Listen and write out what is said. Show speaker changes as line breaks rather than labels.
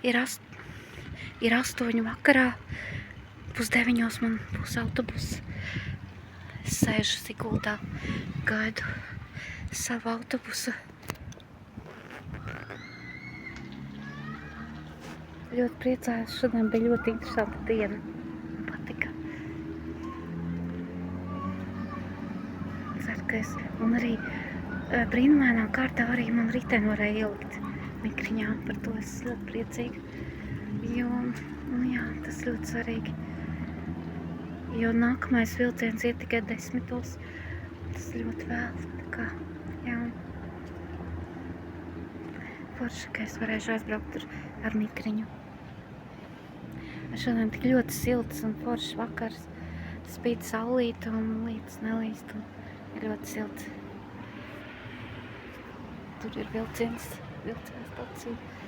Ir 8 vakarā, 8:30 man būs autobus. Es sēžu Siguldā, gaidu savu autobusu. Ļoti priecājos, šodien bija ļoti interesanta diena. Patika. Ceru, ka un arī brīnumainā kārtā arī man riteni varēja ielikt mikriņā. Par to es ļoti priecīga. Jo, jā, tas ļoti svarīgi. Jo nākamais vilciens iet tikai 10. Tas ļoti vēl. Tā kā, jā. Forši, ka es varēšu aizbraukt ar mikriņu. Šodien tik ļoti silts un foršs vakars. Spīd saulīte un lietus nelīst. Un ir ļoti silts. Tur ir vilciens stacija.